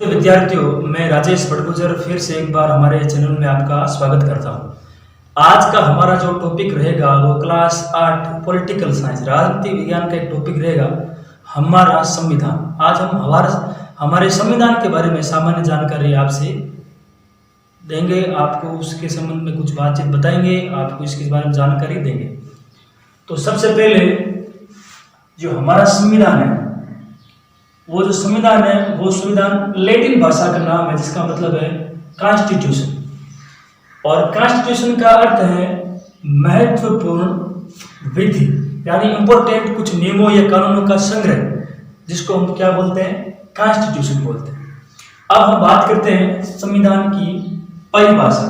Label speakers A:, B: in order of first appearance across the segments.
A: विद्यार्थियों, मैं राजेश बड़गुजर फिर से एक बार हमारे चैनल में आपका स्वागत करता हूं। आज का हमारा जो टॉपिक रहेगा वो क्लास 8 पॉलिटिकल साइंस राजनीति विज्ञान का एक टॉपिक रहेगा, हमारा संविधान। आज हम हमारे संविधान के बारे में सामान्य जानकारी आपसे देंगे, आपको उसके संबंध में कुछ बातचीत बताएंगे, आपको इसके बारे में जानकारी देंगे। तो सबसे पहले जो हमारा संविधान है, वो जो संविधान है वो संविधान लैटिन भाषा का नाम है जिसका मतलब है कॉन्स्टिट्यूशन। और कॉन्स्टिट्यूशन का अर्थ है महत्वपूर्ण विधि, यानी इंपॉर्टेंट कुछ नियमों या कानूनों का संग्रह, जिसको हम क्या बोलते हैं, कॉन्स्टिट्यूशन बोलते हैं। अब हम बात करते हैं संविधान की परिभाषा।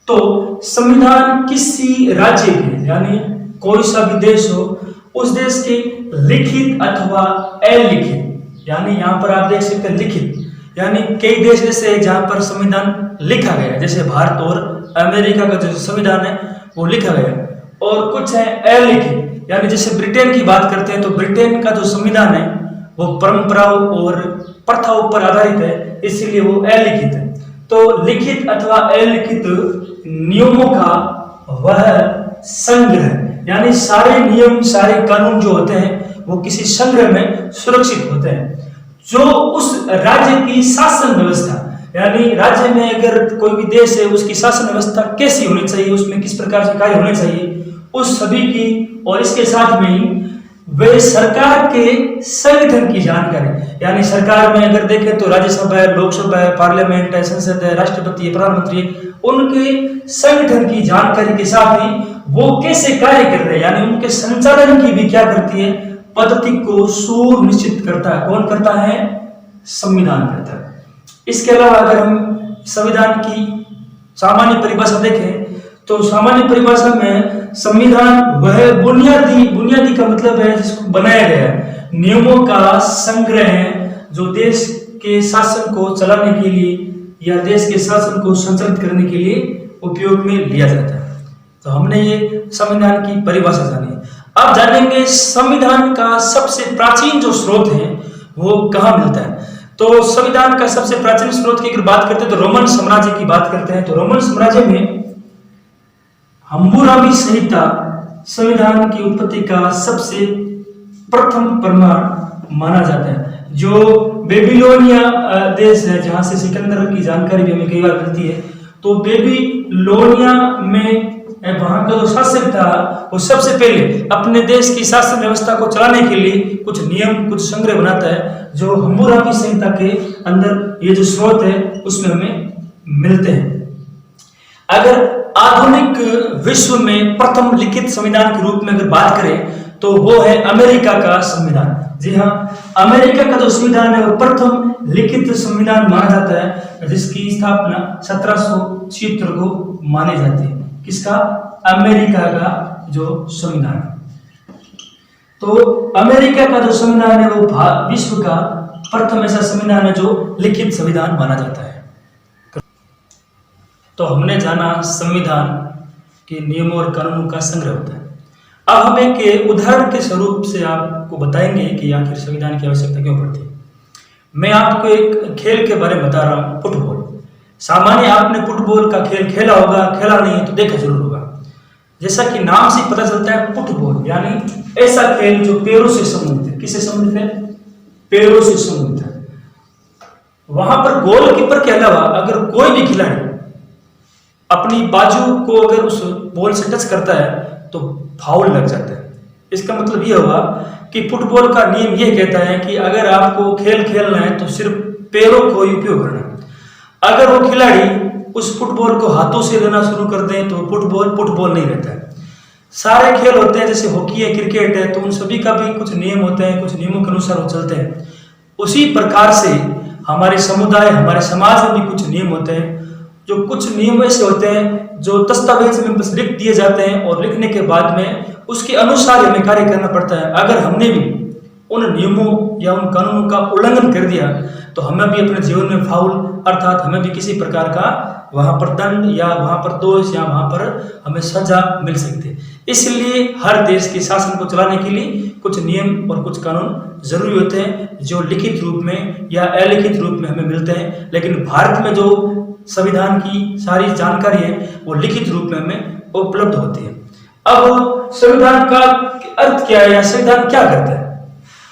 A: तो संविधान किसी राज्य के, यानी कोई सा भी देश हो, उस देश के लिखित अथवा अलिखित, यानी यहाँ पर आप देख सकते हैं लिखित, यानी कई देश ऐसे हैं जहाँ पर संविधान लिखा गया है, जैसे भारत और अमेरिका का जो संविधान है वो लिखा गया है। और कुछ है अलिखित, यानी जैसे ब्रिटेन की बात करते हैं तो ब्रिटेन का जो संविधान है वो परंपराओं और प्रथाओं पर आधारित है, इसीलिए वो अलिखित है। तो लिखित अथवा अलिखित नियमों का वह संग्रह, यानी सारे नियम सारे कानून जो होते हैं वो किसी संग्रह में सुरक्षित होते हैं, जो उस राज्य की शासन व्यवस्था, यानी राज्य में अगर कोई भी देश है उसकी शासन व्यवस्था कैसी होनी चाहिए, उसमें किस प्रकार से कार्य होने चाहिए, उस सभी की, और इसके साथ में ही वे सरकार के संगठन की जानकारी, यानी सरकार में अगर देखें तो राज्यसभा है, लोकसभा है, पार्लियामेंट है, संसद है, राष्ट्रपति है, प्रधानमंत्री है, उनके संगठन की जानकारी के साथ ही वो कैसे कार्य कर रहे हैं, यानी उनके संचालन की भी क्या करती है, पद्धति को सुनिश्चित करता है। कौन करता है? संविधान करता है। इसके अलावा अगर हम संविधान की सामान्य परिभाषा देखें तो सामान्य परिभाषा में संविधान वह बुनियादी का मतलब है जिसको बनाया गया है, नियमों का संग्रह है जो देश के शासन को चलाने के लिए या देश के शासन को संचालित करने के लिए उपयोग में लिया जाता है। तो हमने ये संविधान की परिभाषा जानी। अब जानेंगे संविधान का सबसे प्राचीन जो स्रोत है वो कहाँ मिलता है। तो संविधान का सबसे प्राचीन स्रोत की अगर बात करते हैं तो रोमन साम्राज्य की बात करते हैं। तो रोमन साम्राज्य में हम्मुराबी संहिता संविधान की उत्पत्ति का सबसे प्रथम प्रमाण माना जाता है। जो बेबीलोनिया देश है जहां से सिकंदर की जानकारी भी हमें कई बार मिलती है, तो बेबीलोनिया में वहां का जो शासक था वो सबसे पहले अपने देश की शासन व्यवस्था को चलाने के लिए कुछ नियम कुछ संग्रह बनाता है, जो हम्मुराबी संहिता के अंदर ये जो स्रोत है उसमें हमें मिलते हैं। अगर आधुनिक विश्व में प्रथम लिखित संविधान के रूप में अगर बात करें तो वो है अमेरिका का संविधान। जी हाँ, अमेरिका का जो संविधान है वो प्रथम लिखित संविधान माना जाता है, जिसकी स्थापना 1776 को मानी जाती है। किसका? अमेरिका का जो संविधान है। तो अमेरिका का जो संविधान है वो विश्व का प्रथम ऐसा संविधान है जो लिखित संविधान माना जाता है। तो हमने जाना संविधान के नियमों और कानूनों का संग्रह होता है। अब हम एक उदाहरण के स्वरूप से आपको बताएंगे कि आखिर संविधान की आवश्यकता क्यों पड़ती है। मैं आपको एक खेल के बारे में बता रहा हूँ, फुटबॉल। सामान्य आपने फुटबॉल का खेल खेला होगा, खेला नहीं है तो देखा जरूर होगा। जैसा कि नाम से पता चलता है फुटबॉल यानी ऐसा खेल जो पैरों से संबंधित है। किससे संबंधित है? पैरों से संबंधित है। वहां पर गोलकीपर के अलावा अगर कोई भी खिलाड़ी अपनी बाजू को अगर उस बॉल से टच करता है तो फाउल लग जाता है। इसका मतलब यह हुआ कि फुटबॉल का नियम यह कहता है कि अगर आपको खेल खेलना है तो सिर्फ पैरों को ही उपयोग करना है। अगर वो खिलाड़ी उस फुटबॉल को हाथों से लेना शुरू कर दें तो फुटबॉल नहीं रहता है। सारे खेल होते हैं, जैसे हॉकी है, क्रिकेट है, तो उन सभी का भी कुछ नियम होते हैं, कुछ नियमों के अनुसार वो चलते हैं। उसी प्रकार से हमारे समुदाय हमारे समाज में भी कुछ नियम होते हैं, जो कुछ नियम ऐसे होते हैं जो दस्तावेज में बस लिख दिए जाते हैं और लिखने के बाद में उसके अनुसार हमें कार्य करना पड़ता है। अगर हमने भी उन नियमों या उन कानूनों का उल्लंघन कर दिया तो हमें भी अपने जीवन में फाउल, अर्थात हमें भी किसी प्रकार का वहां पर दंड या वहां पर दोष या वहां पर हमें सजा मिल सकती है। इसलिए हर देश के शासन को चलाने के लिए कुछ नियम और कुछ कानून जरूरी होते हैं जो लिखित रूप में या अलिखित रूप में हमें मिलते हैं, लेकिन भारत में जो संविधान की सारी जानकारी है वो लिखित रूप में हमें उपलब्ध होती है। अब संविधान का अर्थ क्या है या संविधान क्या करता है,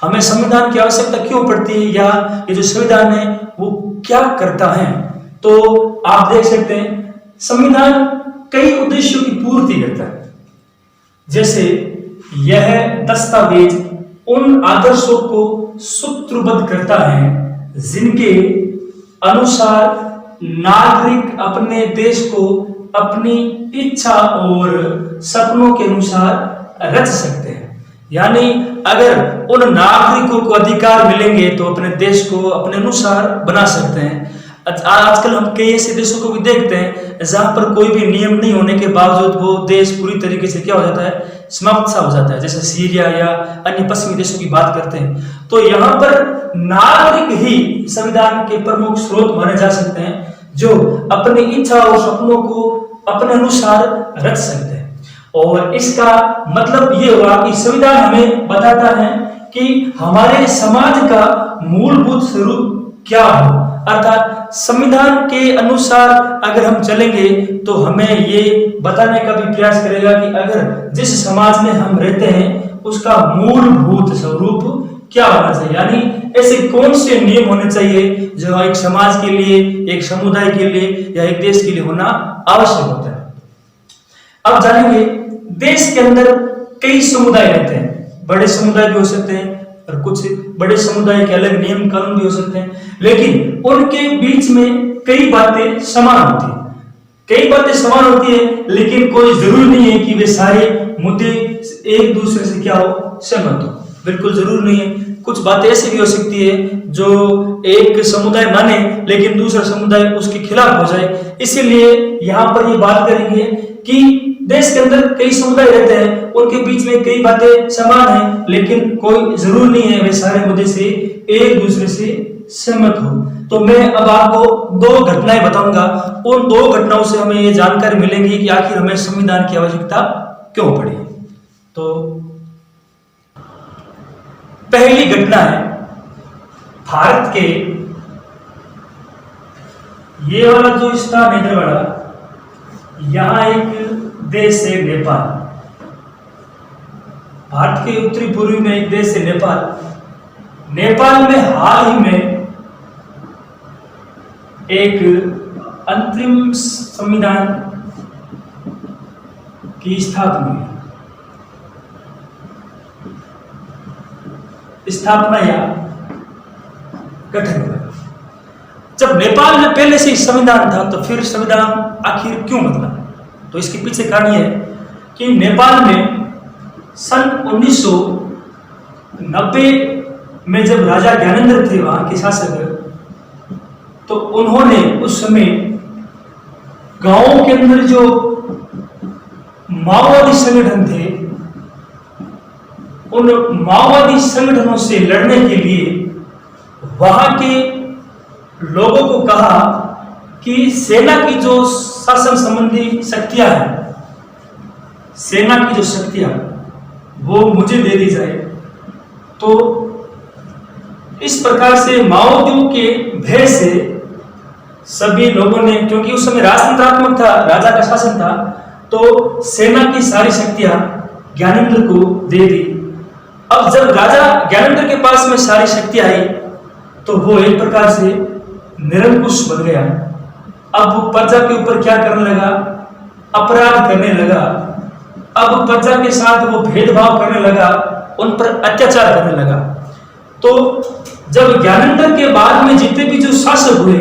A: हमें संविधान की आवश्यकता क्यों पड़ती है, या ये जो संविधान है वो क्या करता है। तो आप देख सकते हैं संविधान कई उद्देश्यों की पूर्ति करता है। जैसे यह दस्तावेज उन आदर्शों को सूत्रबद्ध करता है जिनके अनुसार नागरिक अपने देश को अपनी इच्छा और सपनों के अनुसार रच सकते हैं। यानी अगर उन नागरिकों को अधिकार मिलेंगे तो अपने देश को अपने अनुसार बना सकते हैं। आजकल हम कई ऐसे देशों को भी देखते हैं जहां पर कोई भी नियम नहीं होने के बावजूद वो देश पूरी तरीके से क्या हो जाता है, समाप्त सा हो जाता है। जैसे सीरिया या अन्य पश्चिमी देशों की बात करते हैं तो यहाँ पर नागरिक ही संविधान के प्रमुख स्रोत माने जा सकते हैं जो अपनी इच्छा और सपनों को अपने अनुसार रच सकते हैं। और इसका मतलब ये हुआ कि संविधान हमें बताता है कि हमारे समाज का मूलभूत स्वरूप क्या हो, अर्थात संविधान के अनुसार अगर हम चलेंगे तो हमें ये बताने का भी प्रयास करेगा कि अगर जिस समाज में हम रहते हैं उसका मूलभूत स्वरूप क्या होना चाहिए, यानी ऐसे कौन से नियम होने चाहिए जो एक समाज के लिए, एक समुदाय के लिए या एक देश के लिए होना आवश्यक होता है। अब जानेंगे देश के अंदर कई समुदाय रहते हैं, बड़े समुदाय भी हो सकते हैं और कुछ बड़े समुदाय के अलग नियम कानून भी हो सकते हैं, लेकिन उनके बीच में कई बातें समान होती हैं। कई बातें समान होती है लेकिन कोई जरूरी नहीं है कि वे सारे मुद्दे एक दूसरे से क्या हो, सहमत हो, बिल्कुल जरूर नहीं है। कुछ बातें ऐसी भी हो सकती है जो एक समुदाय माने लेकिन दूसरा समुदाय उसके खिलाफ हो जाए। इसीलिए यहाँ पर ये बात करेंगे कि देश के अंदर कई समुदाय रहते हैं, उनके बीच में कई बातें समान हैं लेकिन कोई जरूर नहीं है वे सारे मुद्दे से एक दूसरे से सहमत हो। तो मैं अब आपको दो घटनाएं बताऊंगा, उन दो घटनाओं से हमें ये जानकारी मिलेगी कि आखिर हमें संविधान की आवश्यकता क्यों पड़ी। तो पहली घटना है भारत के ये वाला जो स्थान है वाला, यहाँ एक देश है नेपाल। भारत के उत्तरी पूर्वी में एक देश है नेपाल। नेपाल में हाल ही में एक अंतरिम संविधान की स्थापना हुई, स्थापना या गठन हुआ। जब नेपाल में पहले से ही संविधान था तो फिर संविधान आखिर क्यों बदला, तो इसके पीछे कारण यह है कि नेपाल में सन 1990 में जब राजा ज्ञानेंद्र थे वहां के शासक, तो उन्होंने उस समय गांवों के अंदर जो माओवादी संगठन थे उन माओवादी संगठनों से लड़ने के लिए वहां के लोगों को कहा कि सेना की जो शासन संबंधी शक्तियां हैं, सेना की जो शक्तियां वो मुझे दे दी जाए। तो इस प्रकार से माओवादियों के भय से सभी लोगों ने, क्योंकि उस समय राजतंत्रात्मक था, राजा का शासन था, तो सेना की सारी शक्तियां ज्ञानेंद्र को दे दी। अब जब राजा ज्ञानेंद्र के पास में सारी शक्तियां आई तो वो एक प्रकार से निरंकुश बन गया। अब वो प्रजा के ऊपर क्या करने लगा, अपराध करने लगा। अब प्रजा के साथ वो भेदभाव करने लगा, उन पर अत्याचार करने लगा। तो जब ज्ञानेंद्र के बाद में जितने भी जो शासक हुए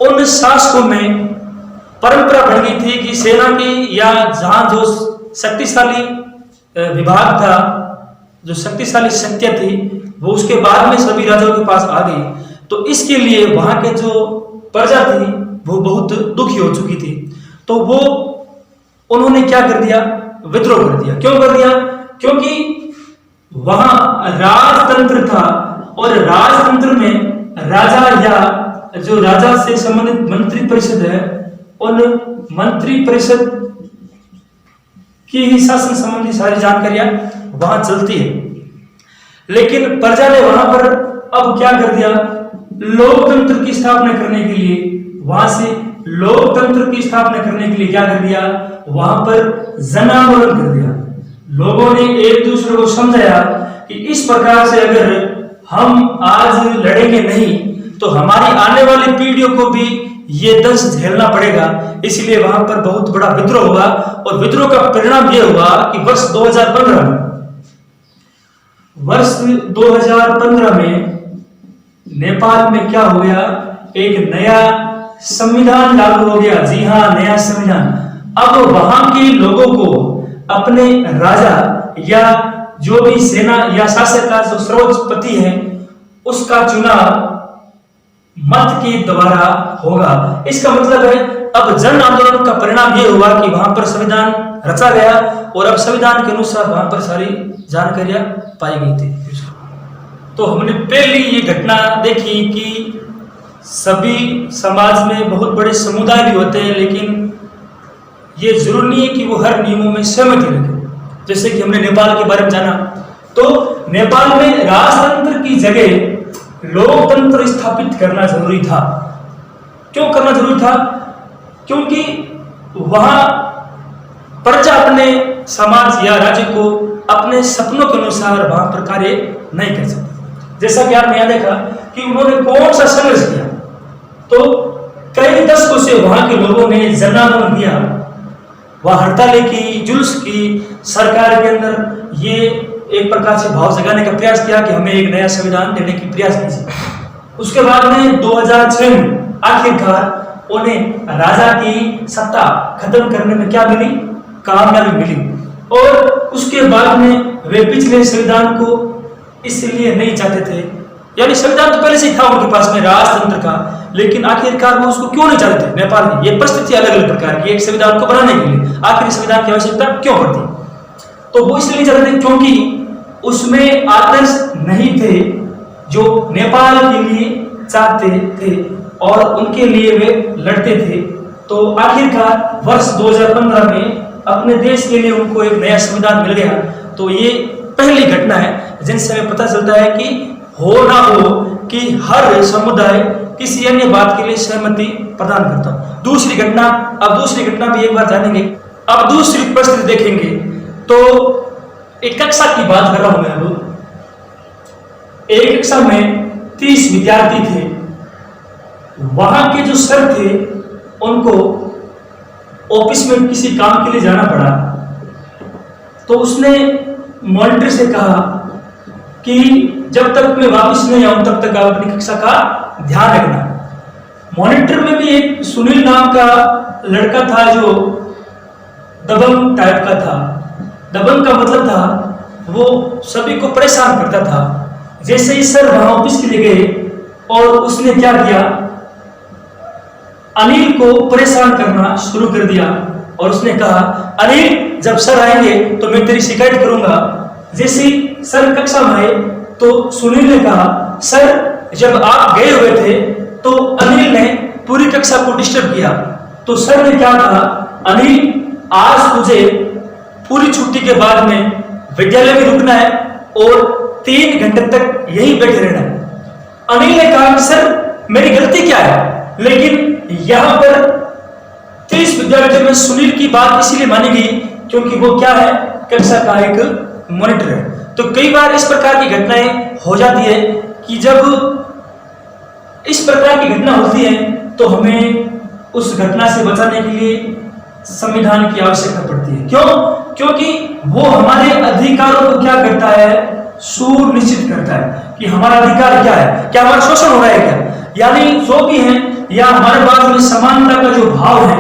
A: उन शासकों में परंपरा बन गई थी कि सेना की या जहां जो शक्तिशाली विभाग था, जो शक्तिशाली शक्तियां थी, वो उसके बाद में सभी राजाओं के पास आ गई। तो इसके लिए वहां के जो प्रजा थी वो बहुत दुखी हो चुकी थी। तो वो उन्होंने क्या कर दिया, विद्रोह कर दिया। क्यों कर दिया? क्योंकि वहां राजतंत्र था और राजतंत्र में राजा या जो राजा से संबंधित मंत्री परिषद है, उन मंत्री परिषद की ही शासन संबंधी सारी जानकारियां वहां चलती है। लेकिन प्रजा ने वहां पर अब क्या कर दिया, लोकतंत्र की स्थापना करने के लिए, वहां से लोकतंत्र की स्थापना करने के लिए क्या कर दिया, वहां पर जन आंदोलन कर दिया। लोगों ने एक दूसरे को समझाया कि इस प्रकार से अगर हम आज लड़ेंगे नहीं तो हमारी आने वाली पीढ़ियों को भी ये दंश झेलना पड़ेगा। इसलिए वहां पर बहुत बड़ा विद्रोह हुआ और विद्रोह का परिणाम यह हुआ कि वर्ष 2015 में नेपाल में क्या हो गया, एक नया संविधान लागू हो गया। जी हाँ, नया संविधान। अब वहां के लोगों को अपने राजा या जो भी सेना या शासक का जो सर्वोच्चपति है उसका चुनाव मत के द्वारा होगा। इसका मतलब है अब जन आंदोलन का परिणाम यह हुआ कि वहां पर संविधान रचा गया और अब संविधान के अनुसार वहां पर सारी जानकारियां पाई गई थी। तो हमने पहली ये घटना देखी कि सभी समाज में बहुत बड़े समुदाय भी होते हैं, लेकिन ये जरूरी नहीं है कि वो हर नियमों में सहमति रखें। जैसे कि हमने नेपाल के बारे में जाना, तो नेपाल में राजतंत्र की जगह लोकतंत्र स्थापित करना जरूरी था। क्यों करना जरूरी था? क्योंकि वहां प्रजा अपने समाज या राज्य को अपने सपनों के अनुसार वहां पर कार्य नहीं कर सकते। जैसा कि आपने यहां देखा कि उन्होंने कौन सा संघर्ष किया, तो कई दशकों से वहां के लोगों ने जन आंदोलन किया, वह हड़तालें की, जुल्स की, सरकार के अंदर ये एक प्रकार से भाव जगाने का प्रयास किया कि हमें एक नया संविधान देने की प्रयास कीजिए। उसके बाद में 2006 में आखिरकार उन्हें राजा की सत्ता खत्म करने में क्या मिली, कामयाबी मिली। और उसके बाद में वे पिछले संविधान को इसलिए नहीं चाहते थे, यानी संविधान तो पहले से ही था उनके पास में राजतंत्र का, लेकिन आखिरकार वो उसको क्यों नहीं चाहते थे नेपाल में। ये परिस्थिति अलग अलग प्रकार की, एक संविधान को बनाने के लिए आखिर संविधान की आवश्यकता क्यों पड़ती, तो वो इसलिए नहीं चाहते थे क्योंकि उसमें आदर्श नहीं थे जो नेपाल के लिए चाहते थे और उनके लिए वे लड़ते थे। तो आखिरकार वर्ष 2015 में अपने देश के लिए उनको एक नया संविधान मिल गया। तो ये पहली घटना है जिनसे हमें पता चलता है कि हो ना हो कि हर समुदाय किसी अन्य बात के लिए सहमति प्रदान करता है। दूसरी घटना, अब दूसरी घटना भी एक बार जानेंगे। अब दूसरी परिस्थिति देखेंगे तो एक कक्षा की बात कर रहा हूं मैं। अब एक कक्षा में 30 विद्यार्थी थे। वहां के जो सर थे उनको ऑफिस में किसी काम के लिए जाना पड़ा, तो उसने मॉनिटर से कहा कि जब तक मैं वापस नहीं आऊं तब तक आप अपनी कक्षा का ध्यान रखना। मॉनिटर में भी एक सुनील नाम का लड़का था जो दबंग टाइप का था। दबंग का मतलब था वो सभी को परेशान करता था। जैसे ही सर वहां ऑफिस के लिए गए और उसने क्या किया, अनिल को परेशान करना शुरू कर दिया और उसने कहा, अनिल जब सर आएंगे तो मैं तेरी शिकायत करूंगा। जैसे ही सर कक्षा में आए तो सुनील ने कहा, सर जब आप गए हुए थे तो अनिल ने पूरी कक्षा को डिस्टर्ब किया। तो सर ने क्या कहा, अनिल आज तुझे पूरी छुट्टी के बाद में विद्यालय में रुकना है और 3 घंटे तक यहीं बैठे रहना है। अनिल ने कहा, सर मेरी गलती क्या है? लेकिन यहां पर 30 विद्यार्थियों में सुनील की बात इसीलिए मानी गई क्योंकि वो क्या है, कक्षा का एक मॉनिटर है। तो कई बार इस प्रकार की घटनाएं हो जाती है कि जब इस प्रकार की घटना होती है तो हमें उस घटना से बचाने के लिए संविधान की आवश्यकता पड़ती है। क्यों? क्योंकि वो हमारे अधिकारों को क्या करता है, सुनिश्चित करता है कि हमारा अधिकार क्या है, क्या हमारा शोषण हो रहा है क्या, यानी जो भी है या हमारे पास में समानता का जो भाव है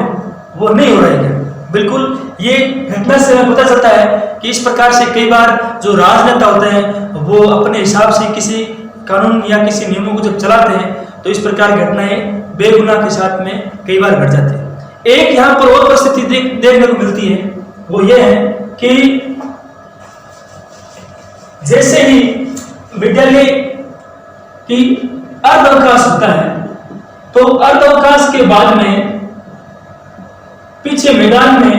A: वो नहीं हो रहा है क्या। बिल्कुल, ये घटना से हमें पता चलता है कि इस प्रकार से कई बार जो राजनेता होते हैं वो अपने हिसाब से किसी कानून या किसी नियमों को जब चलाते हैं तो इस प्रकार की घटनाएं बेगुनाह के साथ में कई बार घट जाती है। एक यहाँ पर और परिस्थिति देखने को मिलती है, वो ये है कि जैसे ही विद्यालय की अर्धावकाश होता है तो अर्धावकाश के बाद में पीछे मैदान में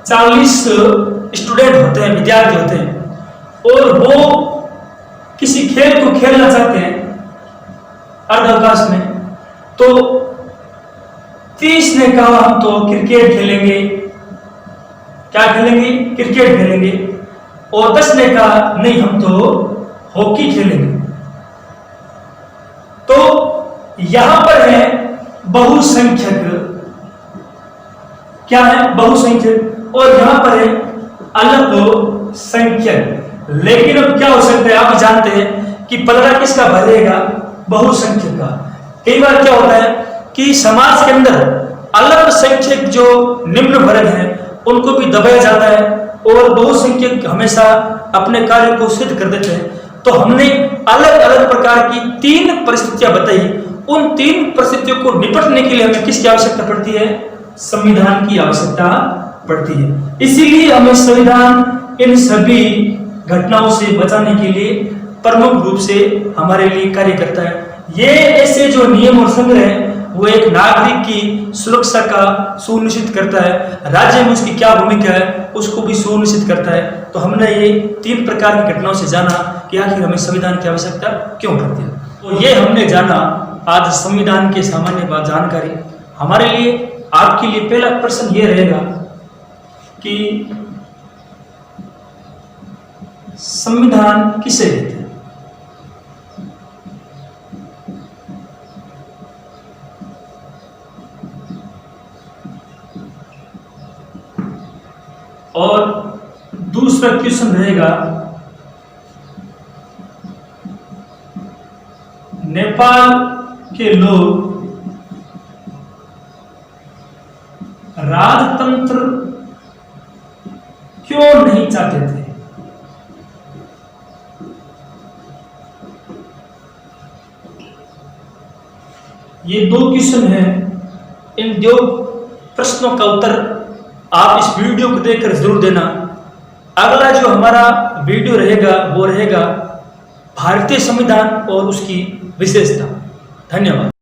A: 40 स्टूडेंट होते हैं, विद्यार्थी होते हैं। और वो किसी खेल को खेलना चाहते हैं अर्धावकाश में, तो 30 ने कहा हम तो क्रिकेट खेलेंगे, क्या खेलेंगे, क्रिकेट खेलेंगे, और 10 ने कहा नहीं हम तो हॉकी खेलेंगे। तो यहां पर है बहुसंख्यक, क्या है, बहुसंख्यक, और यहां पर है अल्पसंख्यक। लेकिन अब क्या हो सकता है, आप जानते हैं कि पलड़ा किसका भरेगा, बहुसंख्यक का। कई बार क्या होता है कि समाज के अंदर अल्पसंख्यक जो निम्न वर्ग है उनको भी दबाया जाता है और बहुसंख्यक हमेशा अपने कार्य को सिद्ध कर देते हैं। तो हमने अलग अलग प्रकार की 3 परिस्थितियां बताई। उन 3 परिस्थितियों को निपटने के लिए हमें किसकी आवश्यकता पड़ती है, संविधान की आवश्यकता पड़ती है। इसीलिए हमें संविधान इन सभी घटनाओं से बचाने के लिए प्रमुख रूप से हमारे लिए कार्य करता है। ये ऐसे जो नियम और संग्रह है वो एक नागरिक की सुरक्षा का सुनिश्चित करता है, राज्य में उसकी क्या भूमिका है उसको भी सुनिश्चित करता है। तो हमने ये 3 प्रकार की घटनाओं से जाना कि आखिर हमें संविधान की आवश्यकता क्यों पड़ती है। तो ये हमने जाना आज संविधान के सामान्य बात जानकारी। हमारे लिए, आपके लिए पहला प्रश्न ये रहेगा कि संविधान किसे कहते हैं। और दूसरा क्वेश्चन रहेगा, नेपाल के लोग राजतंत्र क्यों नहीं चाहते थे। ये 2 क्वेश्चन हैं। इन 2 प्रश्नों का उत्तर आप इस वीडियो को देखकर जरूर देना। अगला जो हमारा वीडियो रहेगा वो रहेगा भारतीय संविधान और उसकी विशेषता। धन्यवाद।